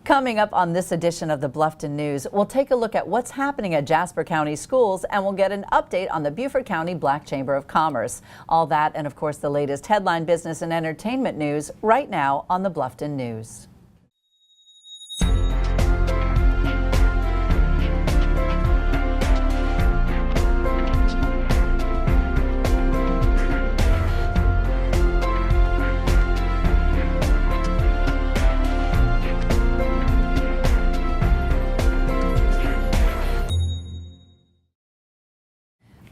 Coming up on this edition of the Bluffton News, we'll take a look at what's happening at Jasper County schools, and we'll get an update on the Beaufort County Black Chamber of Commerce. All that and of course the latest headline business and entertainment news right now on the Bluffton News.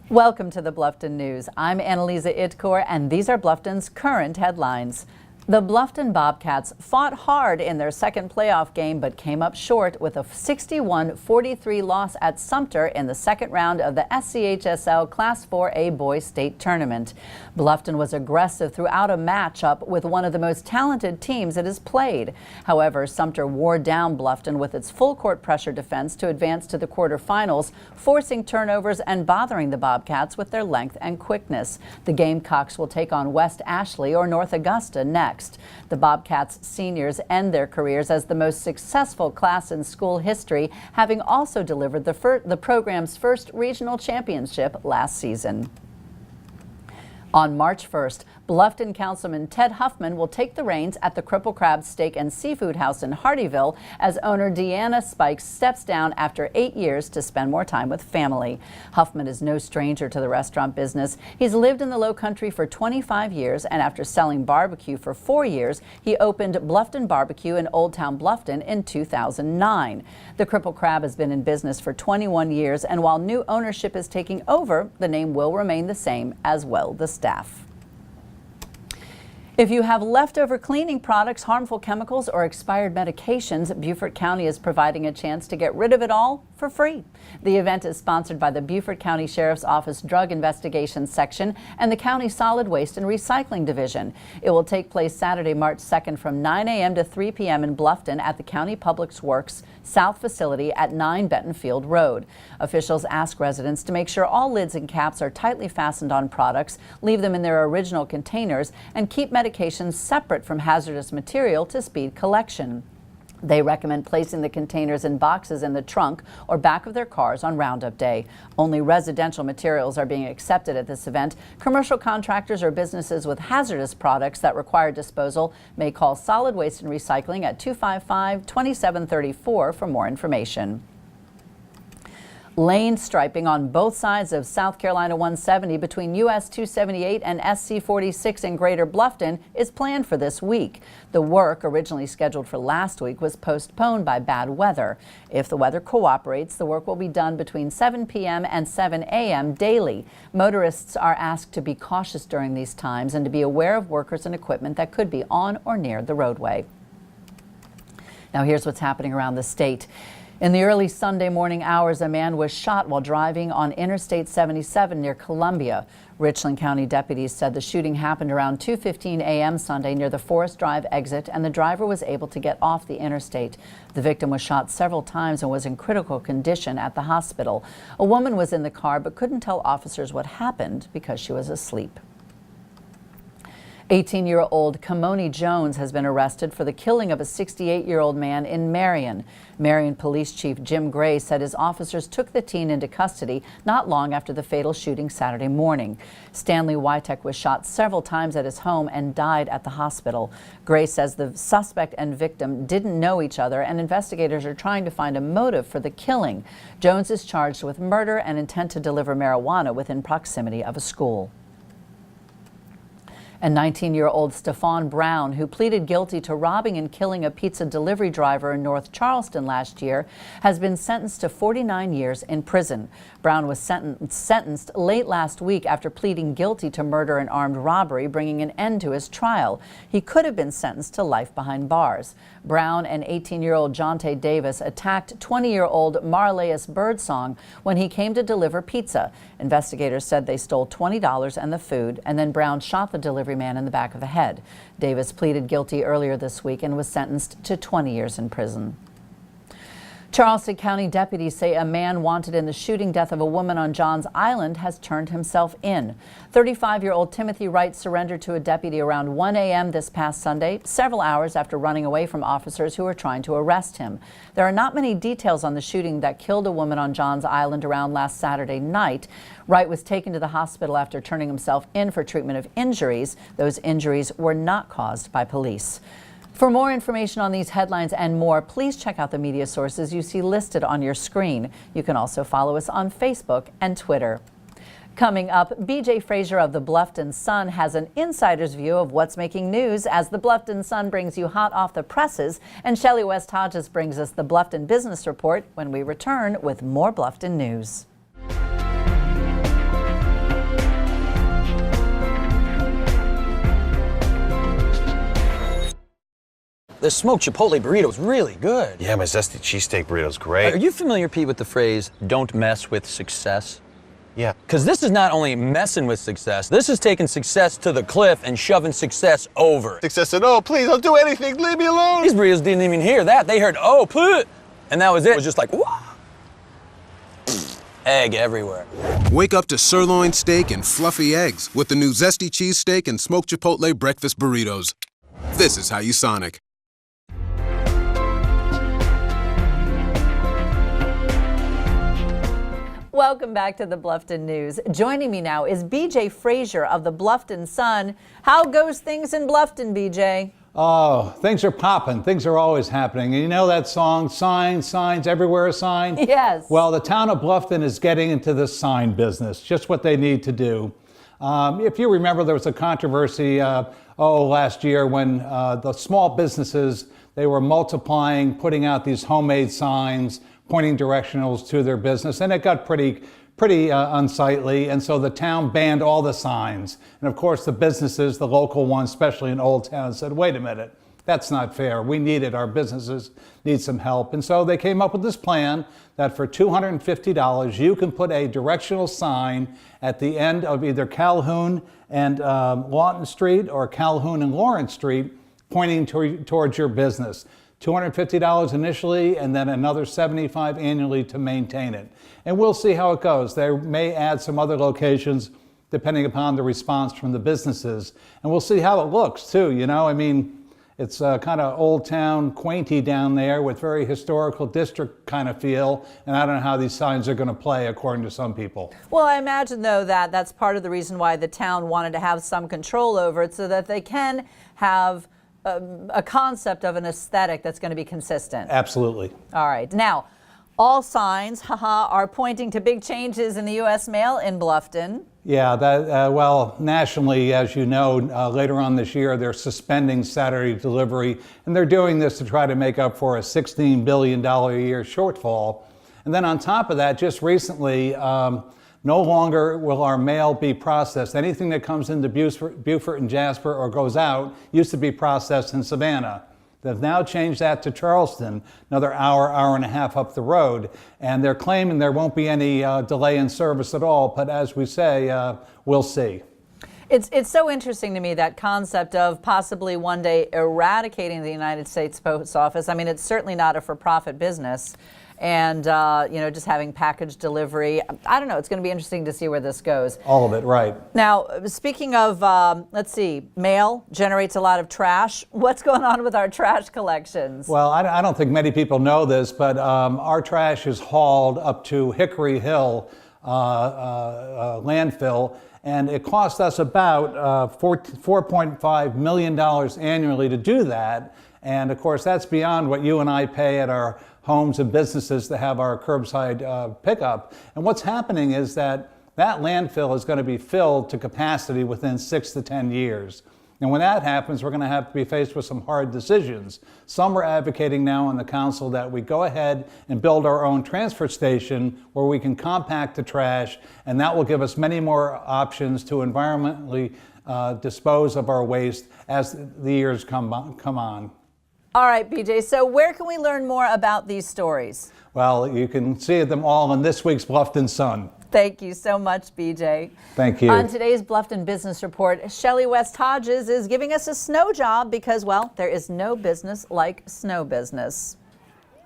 Welcome to the Bluffton News. I'm Anneliza Itkor, and these are Bluffton's current headlines. The Bluffton Bobcats fought hard in their second playoff game but came up short with a 61-43 loss at Sumter in the second round of the SCHSL Class 4A Boys State Tournament. Bluffton was aggressive throughout a matchup with one of the most talented teams it has played. However, Sumter wore down Bluffton with its full court pressure defense to advance to the quarterfinals, forcing turnovers and bothering the Bobcats with their length and quickness. The Gamecocks will take on West-Hodges or North Augusta next. The Bobcats seniors end their careers as the most successful class in school history, having also delivered the program's first regional championship last season. On March 1st, Bluffton Councilman Ted Huffman will take the reins at the Cripple Crab Steak and Seafood House in Hardyville as owner Deanna Spikes steps down after 8 years to spend more time with family. Huffman is no stranger to the restaurant business. He's lived in the Low Country for 25 years, and after selling barbecue for 4 years, he opened Bluffton Barbecue in Old Town Bluffton in 2009. The Cripple Crab has been in business for 21 years, and while new ownership is taking over, the name will remain the same, as well the staff. If you have leftover cleaning products, harmful chemicals, or expired medications, Beaufort County is providing a chance to get rid of it all for free. The event is sponsored by the Beaufort County Sheriff's Office Drug Investigations Section and the County Solid Waste and Recycling Division. It will take place Saturday, March 2nd from 9 a.m. to 3 p.m. in Bluffton at the County Public Works South Facility at 9 Bentonfield Road. Officials ask residents to make sure all lids and caps are tightly fastened on products, leave them in their original containers, and keep medications separate from hazardous material to speed collection. They recommend placing the containers in boxes in the trunk or back of their cars on Roundup Day. Only residential materials are being accepted at this event. Commercial contractors or businesses with hazardous products that require disposal may call Solid Waste and Recycling at 255-2734 for more information. Lane striping on both sides of South Carolina 170 between US 278 and SC 46 in Greater Bluffton is planned for this week. The work, originally scheduled for last week, was postponed by bad weather. If the weather cooperates, the work will be done between 7 p.m. and 7 a.m. daily. Motorists are asked to be cautious during these times and to be aware of workers and equipment that could be on or near the roadway. Now here's what's happening around the state. In the early Sunday morning hours, a man was shot while driving on Interstate 77 near Columbia. Richland County deputies said the shooting happened around 2:15 a.m. Sunday near the Forest Drive exit, and the driver was able to get off the interstate. The victim was shot several times and was in critical condition at the hospital. A woman was in the car but couldn't tell officers what happened because she was asleep. 18-year-old Kamoni Jones has been arrested for the killing of a 68-year-old man in Marion. Marion Police Chief Jim Gray said his officers took the teen into custody not long after the fatal shooting Saturday morning. Stanley Witek was shot several times at his home and died at the hospital. Gray says the suspect and victim didn't know each other, and investigators are trying to find a motive for the killing. Jones is charged with murder and intent to deliver marijuana within proximity of a school. And 19-year-old Stephon Brown, who pleaded guilty to robbing and killing a pizza delivery driver in North Charleston last year, has been sentenced to 49 years in prison. Brown was sentenced late last week after pleading guilty to murder and armed robbery, bringing an end to his trial. He could have been sentenced to life behind bars. Brown and 18-year-old Jonte Davis attacked 20-year-old Marlaeus Birdsong when he came to deliver pizza. Investigators said they stole $20 and the food, and then Brown shot the delivery man in the back of the head. Davis pleaded guilty earlier this week and was sentenced to 20 years in prison. Charleston County deputies say a man wanted in the shooting death of a woman on Johns Island has turned himself in. 35-year-old Timothy Wright surrendered to a deputy around 1 a.m. this past Sunday, several hours after running away from officers who were trying to arrest him. There are not many details on the shooting that killed a woman on Johns Island around last Saturday night. Wright was taken to the hospital after turning himself in for treatment of injuries. Those injuries were not caused by police. For more information on these headlines and more, please check out the media sources you see listed on your screen. You can also follow us on Facebook and Twitter. Coming up, BJ Frazier of the Bluffton Sun has an insider's view of what's making news as the Bluffton Sun brings you hot off the presses, and Shellie West-Hodges brings us the Bluffton Business Report when we return with more Bluffton news. The smoked chipotle burrito's really good. Yeah, my zesty cheesesteak burrito's great. Are you familiar, Pete, with the phrase, don't mess with success? Yeah. Because this is not only messing with success, this is taking success to the cliff and shoving success over. Success said, oh, please, don't do anything, leave me alone. These burritos didn't even hear that. They heard, oh, put, and that was it. It was just like, wah. Egg everywhere. Wake up to sirloin steak and fluffy eggs with the new zesty cheesesteak and smoked chipotle breakfast burritos. This is how you Sonic. Welcome back to the Bluffton News. Joining me now is BJ Frazier of the Bluffton Sun. How goes things in Bluffton, BJ? Oh, things are popping. Things are always happening. And you know that song, Signs, Signs, Everywhere a Sign? Yes. Well, the town of Bluffton is getting into the sign business, just what they need to do. If you remember, there was a controversy last year when the small businesses, they were multiplying, putting out these homemade signs, pointing directionals to their business, and it got pretty unsightly, and so the town banned all the signs. And of course the businesses, the local ones, especially in Old Town, said, wait a minute, that's not fair. We need it. Our businesses need some help. And so they came up with this plan that for $250, you can put a directional sign at the end of either Calhoun and Lawton Street or Calhoun and Lawrence Street, pointing towards your business. $250 initially, and then another $75 annually to maintain it. And we'll see how it goes. They may add some other locations depending upon the response from the businesses. And we'll see how it looks too, you know? I mean, it's kind of old town, quainty down there with very historical district kind of feel. And I don't know how these signs are going to play according to some people. Well, I imagine though that that's part of the reason why the town wanted to have some control over it so that they can have a concept of an aesthetic that's going to be consistent. Absolutely. All right. Now, all signs, are pointing to big changes in the U.S. mail in Bluffton. Yeah, well, nationally, as you know, later on this year, they're suspending Saturday delivery, and they're doing this to try to make up for a $16 billion a year shortfall. And then on top of that, just recently, no longer will our mail be processed. Anything that comes into Beaufort and Jasper or goes out used to be processed in Savannah. They've now changed that to Charleston, another hour and a half up the road. And they're claiming there won't be any delay in service at all. But as we say, we'll see. It's so interesting to me, that concept of possibly one day eradicating the United States Post Office. I mean, it's certainly not a for-profit business. And, just having package delivery. I don't know. It's going to be interesting to see where this goes. All of it, right. Now, speaking of, let's see, mail generates a lot of trash. What's going on with our trash collections? Well, I don't think many people know this, but our trash is hauled up to Hickory Hill landfill, and it costs us about $4.5 million annually to do that. And of course, that's beyond what you and I pay at our homes and businesses to have our curbside pickup. And what's happening is that landfill is going to be filled to capacity within 6 to 10 years. And when that happens, we're going to have to be faced with some hard decisions. Some are advocating now on the council that we go ahead and build our own transfer station where we can compact the trash, and that will give us many more options to environmentally dispose of our waste as the years come on. All right, BJ, so where can we learn more about these stories? Well, you can see them all in this week's Bluffton Sun. Thank you so much, BJ. Thank you. On today's Bluffton Business Report, Shellie West-Hodges is giving us a snow job because, well, there is no business like snow business.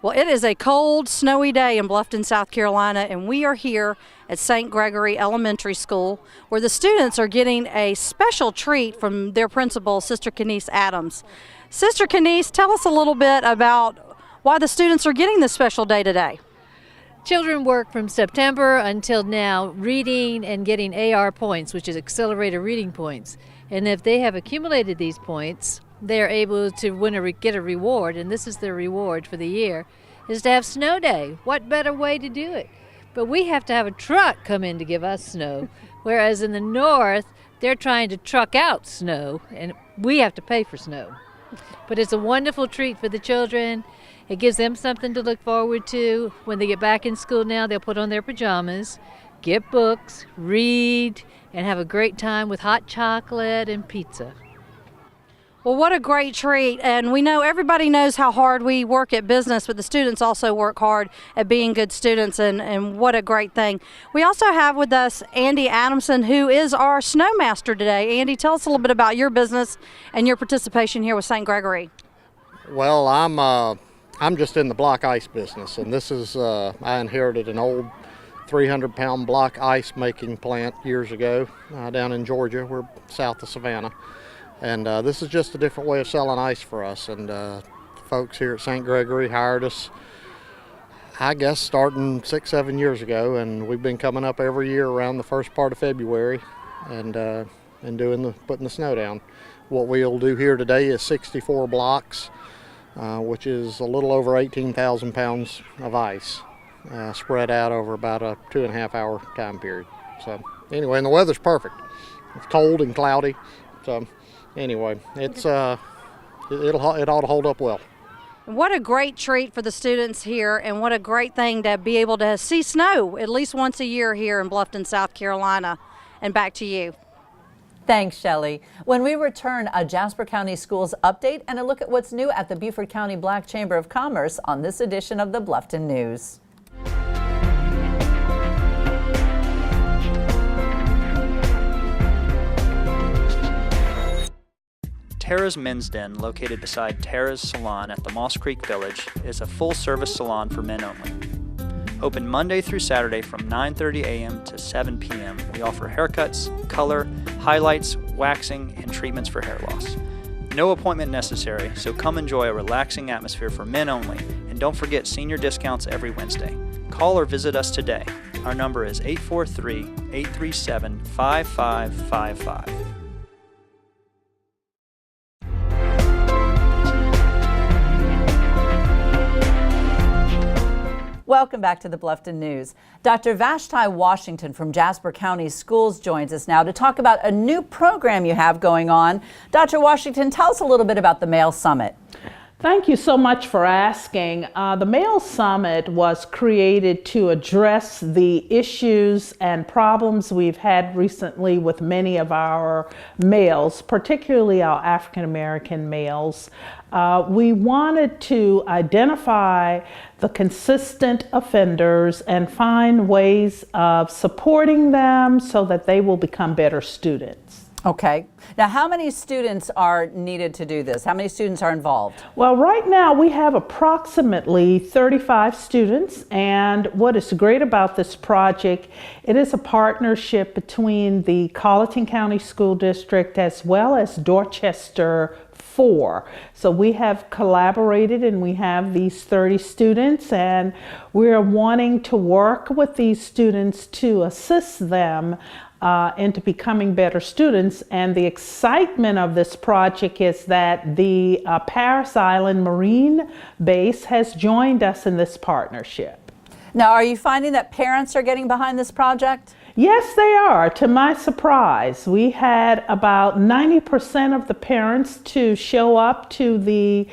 Well, it is a cold, snowy day in Bluffton, South Carolina, and we are here at St. Gregory Elementary School, where the students are getting a special treat from their principal, Sister Kenise Adams. Sister Kenise, tell us a little bit about why the students are getting this special day today. Children work from September until now reading and getting AR points, which is accelerated reading points. And if they have accumulated these points, they're able to get a reward, and this is their reward for the year, is to have snow day. What better way to do it? But we have to have a truck come in to give us snow, whereas in the north, they're trying to truck out snow, and we have to pay for snow. But it's a wonderful treat for the children. It gives them something to look forward to. When they get back in school now, they'll put on their pajamas, get books, read, and have a great time with hot chocolate and pizza. Well, what a great treat, and we know everybody knows how hard we work at business, but the students also work hard at being good students, and what a great thing. We also have with us Andy Adamson, who is our snowmaster today. Andy, tell us a little bit about your business and your participation here with St. Gregory. Well, I'm just in the block ice business, and this is I inherited an old 300-pound block ice making plant years ago down in Georgia. We're south of Savannah. And this is just a different way of selling ice for us. And folks here at St. Gregory hired us, I guess, starting 6-7 years ago. And we've been coming up every year around the first part of February and putting the snow down. What we'll do here today is 64 blocks, which is a little over 18,000 pounds of ice spread out over about a 2.5-hour time period. So anyway, and the weather's perfect. It's cold and cloudy. So anyway, it ought to hold up well. What a great treat for the students here, and what a great thing to be able to see snow at least once a year here in Bluffton, South Carolina. And back to you. Thanks, Shellie. When we return, a Jasper County Schools update and a look at what's new at the Beaufort County Black Chamber of Commerce on this edition of the Bluffton News. Tara's Men's Den, located beside Tara's Salon at the Moss Creek Village, is a full-service salon for men only. Open Monday through Saturday from 9:30 a.m. to 7 p.m. We offer haircuts, color, highlights, waxing, and treatments for hair loss. No appointment necessary, so come enjoy a relaxing atmosphere for men only, and don't forget senior discounts every Wednesday. Call or visit us today. Our number is 843-837-5555. Welcome back to the Bluffton News. Dr. Vashti Washington from Jasper County Schools joins us now to talk about a new program you have going on. Dr. Washington, tell us a little bit about the Male Summit. Thank you so much for asking. The Male Summit was created to address the issues and problems we've had recently with many of our males, particularly our African American males. We wanted to identify the consistent offenders and find ways of supporting them so that they will become better students. Okay. Now, how many students are needed to do this? How many students are involved? Well, right now we have approximately 35 students, and what is great about this project, it is a partnership between the Colleton County School District as well as Dorchester 4. So we have collaborated and we have these 30 students, and we're wanting to work with these students to assist them into becoming better students. And the excitement of this project is that the Paris Island Marine Base has joined us in this partnership. Now, are you finding that parents are getting behind this project? Yes, they are. To my surprise, we had about 90% of the parents to show up to the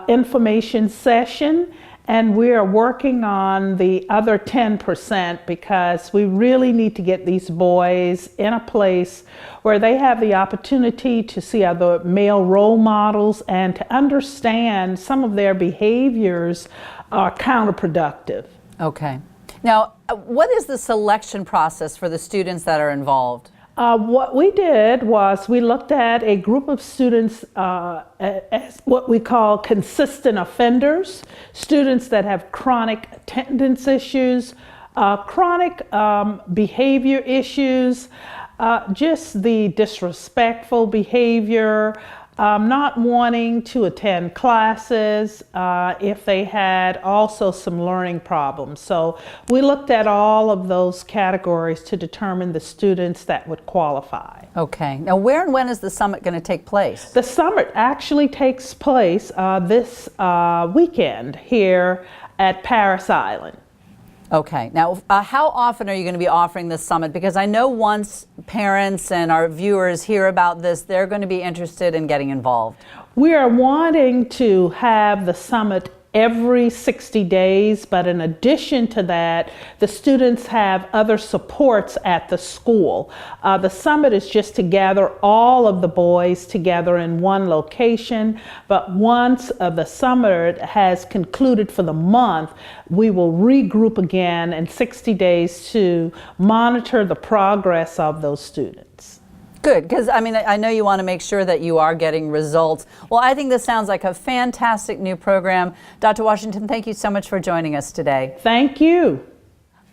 information session, and we are working on the other 10% because we really need to get these boys in a place where they have the opportunity to see other male role models and to understand some of their behaviors are counterproductive. Okay. Now, what is the selection process for the students that are involved? What we did was we looked at a group of students as what we call consistent offenders, students that have chronic attendance issues, chronic behavior issues, just the disrespectful behavior, not wanting to attend classes, if they had also some learning problems. So we looked at all of those categories to determine the students that would qualify. Okay. Now, where and when is the summit going to take place? The summit actually takes place this weekend here at Paris Island. Okay. Now, how often are you going to be offering this summit? Because I know once parents and our viewers hear about this, they're going to be interested in getting involved. We are wanting to have the summit every 60 days, but in addition to that, the students have other supports at the school. The summit is just to gather all of the boys together in one location, but once the summit has concluded for the month, we will regroup again in 60 days to monitor the progress of those students. Good, because I mean, I know you want to make sure that you are getting results. Well, I think this sounds like a fantastic new program. Dr. Washington, thank you so much for joining us today. Thank you.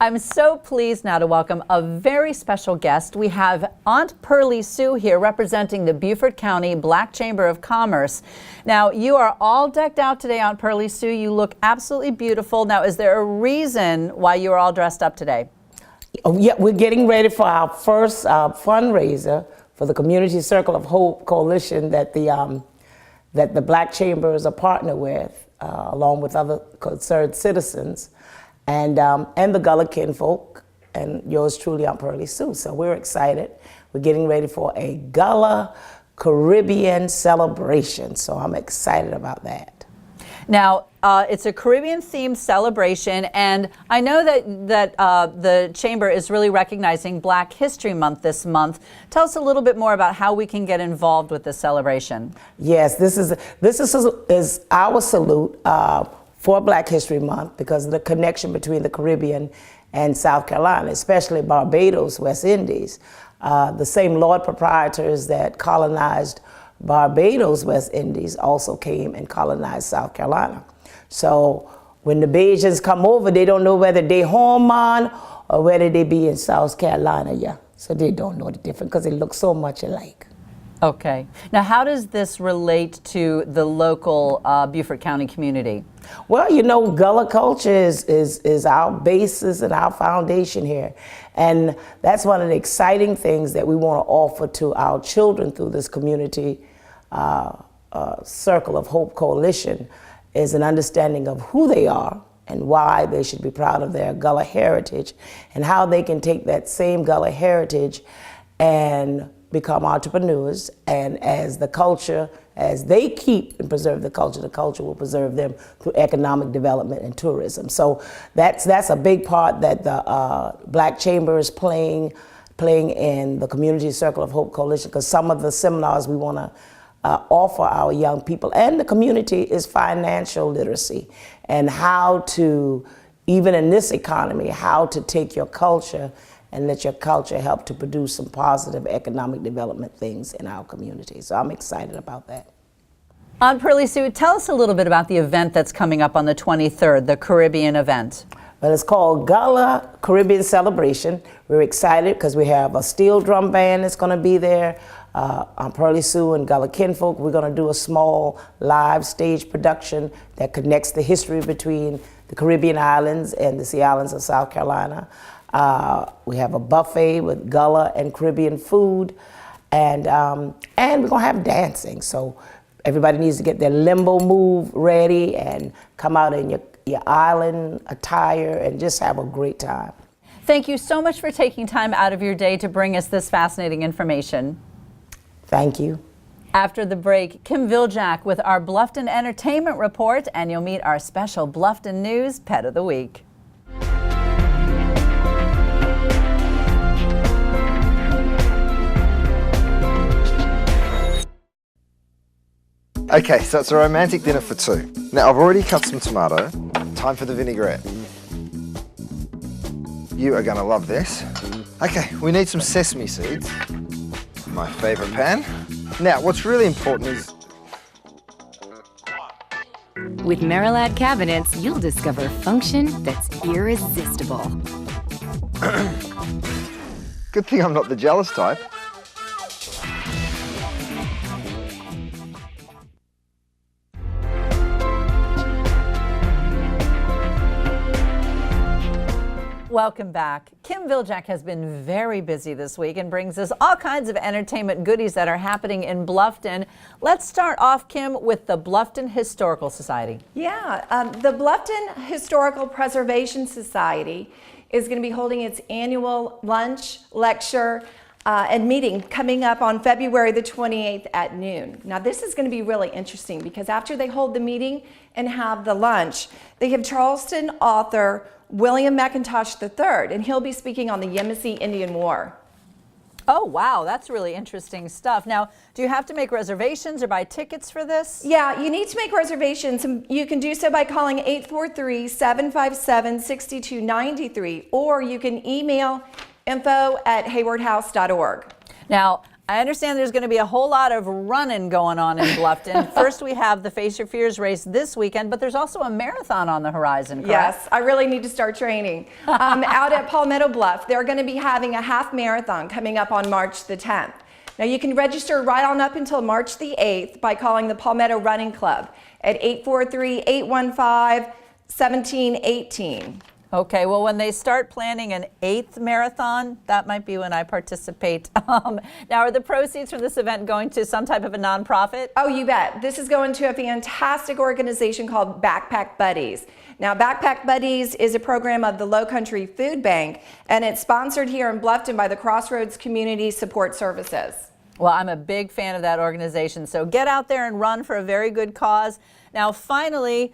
I'm so pleased now to welcome a very special guest. We have Aunt Pearlie Sue here representing the Beaufort County Black Chamber of Commerce. Now, you are all decked out today, Aunt Pearlie Sue. You look absolutely beautiful. Now, is there a reason why you are all dressed up today? Oh, yeah, we're getting ready for our first fundraiser for the Community Circle of Hope Coalition that the Black Chamber is a partner with, along with other concerned citizens, and the Gullah kinfolk, and yours truly, Aunt Pearlie Sue. So we're excited. We're getting ready for a Gullah Caribbean celebration, so I'm excited about that. Now, it's a Caribbean-themed celebration, and I know that the Chamber is really recognizing Black History Month this month. Tell us a little bit more about how we can get involved with this celebration. Yes, this is our salute for Black History Month because of the connection between the Caribbean and South Carolina, especially Barbados, West Indies. The same Lord proprietors that colonized Barbados, West Indies also came and colonized South Carolina. So when the Bajans come over, they don't know whether they home on or whether they be in South Carolina, yeah. So they don't know the difference because they look so much alike. Okay. Now, how does this relate to the local Beaufort County community? Well, you know, Gullah culture is our basis and our foundation here. And that's one of the exciting things that we want to offer to our children through this community Circle of Hope Coalition is an understanding of who they are and why they should be proud of their Gullah heritage and how they can take that same Gullah heritage and become entrepreneurs. And as the culture, as they keep and preserve the culture will preserve them through economic development and tourism. So that's a big part that the Black Chamber is playing in the Community Circle of Hope Coalition, because some of the seminars we want to offer our young people and the community is financial literacy and how to, even in this economy, how to take your culture and let your culture help to produce some positive economic development things in our community. So I'm excited about that. Aunt Pearlie Sue, tell us a little bit about the event that's coming up on the 23rd, the Caribbean event. Well, it's called Gullah Caribbean Celebration. We're excited because we have a steel drum band that's going to be there. Aunt Pearlie Sue and Gullah kinfolk, we're going to do a small live stage production that connects the history between the Caribbean islands and the Sea Islands of South Carolina. We have a buffet with Gullah and Caribbean food, and we're going to have dancing. So everybody needs to get their limbo move ready and come out in your island attire and just have a great time. Thank you so much for taking time out of your day to bring us this fascinating information. Thank you. After the break, Kim Viljac with our Bluffton Entertainment Report, and you'll meet our special Bluffton News Pet of the Week. Okay, so it's a romantic dinner for two. Now, I've already cut some tomato. Time for the vinaigrette. You are gonna love this. Okay, we need some sesame seeds. My favorite pan. Now, what's really important is With Merilad cabinets, you'll discover function that's irresistible. good thing I'm not the jealous type. Welcome back. Kim Viljac has been very busy this week and brings us all kinds of entertainment goodies that are happening in Bluffton. Let's start off, Kim, with the Bluffton Historical Society. Yeah, the Bluffton Historical Preservation Society is going to be holding its annual lunch, lecture, and meeting coming up on February the 28th at noon. Now this is going to be really interesting because after they hold the meeting and have the lunch, they have Charleston author William McIntosh III, and he'll be speaking on the Yamasee Indian War. Oh, wow, that's really interesting stuff. Now, do you have to make reservations or buy tickets for this? Yeah, you need to make reservations. You can do so by calling 843-757-6293, or you can email info@haywardhouse.org. Now, I understand there's going to be a whole lot of running going on in Bluffton. First, we have the Face Your Fears race this weekend, but there's also a marathon on the horizon, correct? Yes, I really need to start training. Out at Palmetto Bluff, they're going to be having a half marathon coming up on March the 10th. Now, you can register right on up until March the 8th by calling the Palmetto Running Club at 843-815-1718. Okay, well, when they start planning an 8th marathon, that might be when I participate. Now, are the proceeds from this event going to some type of a nonprofit? Oh, you bet. This is going to a fantastic organization called Backpack Buddies. Now, Backpack Buddies is a program of the Low Country Food Bank, and it's sponsored here in Bluffton by the Crossroads Community Support Services. Well, I'm a big fan of that organization, so get out there and run for a very good cause. Now, finally,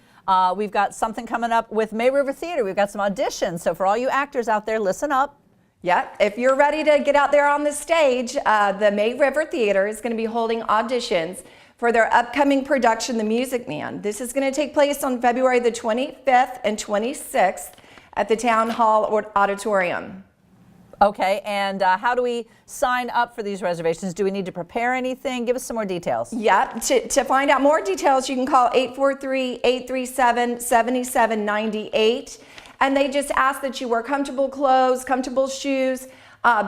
we've got something coming up with May River Theater. We've got some auditions, so for all you actors out there, listen up. Yeah, if you're ready to get out there on the stage, the May River Theater is going to be holding auditions for their upcoming production, The Music Man. This is going to take place on February the 25th and 26th at the Town Hall Auditorium. Okay, and how do we sign up for these reservations? Do we need to prepare anything? Give us some more details. Yeah, to find out more details, you can call 843-837-7798. And they just ask that you wear comfortable clothes, comfortable shoes,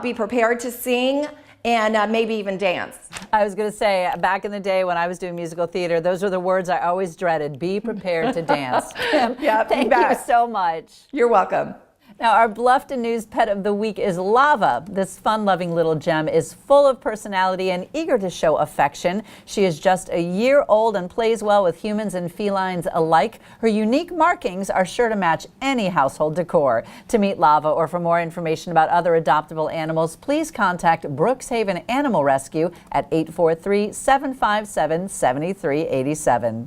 be prepared to sing, and maybe even dance. I was going to say, back in the day when I was doing musical theater, those are the words I always dreaded. Be prepared to dance. Yeah, Thank you so much. You're welcome. Now, our Bluffton News Pet of the Week is Lava. This fun-loving little gem is full of personality and eager to show affection. She is just a year old and plays well with humans and felines alike. Her unique markings are sure to match any household decor. To meet Lava or for more information about other adoptable animals, please contact Brookshaven Animal Rescue at 843-757-7387.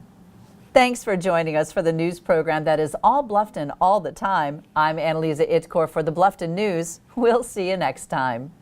Thanks for joining us for the news program that is all Bluffton all the time. I'm Anneliza Itkor for the Bluffton News. We'll see you next time.